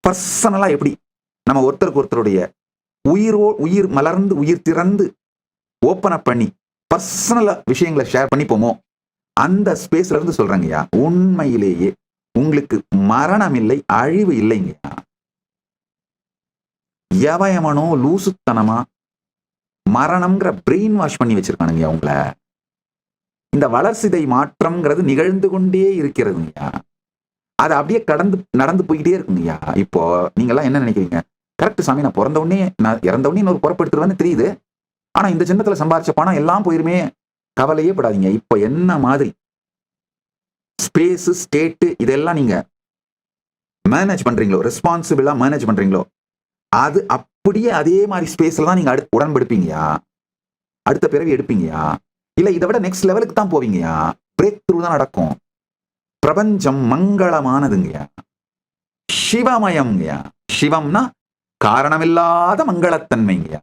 பர்சனலா எப்படி நம்ம ஒருத்தருக்கு ஒருத்தருடைய உயிர் மலர்ந்து உயிர் திறந்து ஓப்பன் அப் பண்ணி பர்சனலா விஷயங்களை ஷேர் பண்ணிப்போமோ அந்த ஸ்பேஸ்ல இருந்து சொல்றேங்கய்யா, உண்மையிலேயே உங்களுக்கு மரணம் இல்லை, அழிவு இல்லைங்கய்யா. எவயமனோ லூசுத்தனமா மரணம்ங்கிற பிரெயின் வாஷ் பண்ணி வச்சிருக்கானுங்க உங்களை. இந்த வளர்சிதை மாற்றம்ங்கிறது நிகழ்ந்து கொண்டே இருக்கிறதுங்கய்யா. அது அப்படியே நடந்து போய்கிட்டே இருக்குங்கய்யா. இப்போ நீங்க எல்லாம் என்ன நினைக்கிறீங்க? கரெக்ட் சாமி, நான் பிறந்த உடனே நான் இறந்த உடனே இன்னொரு பொறுப்பெடுத்துருவேன்னு தெரியுது. ஆனா இந்த ஜென்மத்துல சம்பாரிச்ச பணம் எல்லாம் போயிருமே, கவலையே படாதீங்க. இப்போ என்ன மாதிரி ஸ்பேஸ் ஸ்டேட் இதெல்லாம் நீங்க மேனேஜ் பண்றீங்களோ, ரெஸ்பான்சிபிளா மேனேஜ் பண்றீங்களோ, அது அப்படியே அதே மாதிரி ஸ்பேஸ்ல தான் நீங்க உடன்படுப்பீங்கயா, அடுத்த பிறவி எடுப்பீங்கயா. இல்ல இதை விட நெக்ஸ்ட் லெவலுக்கு தான் போவீங்கயா. பிரேக் த்ரூ தான் நடக்கும். பிரபஞ்சம் மங்களமானதுங்கயா, சிவமயம்ங்கயா. சிவம்னா காரணமில்லாத மங்களத்தன்மைங்கயா.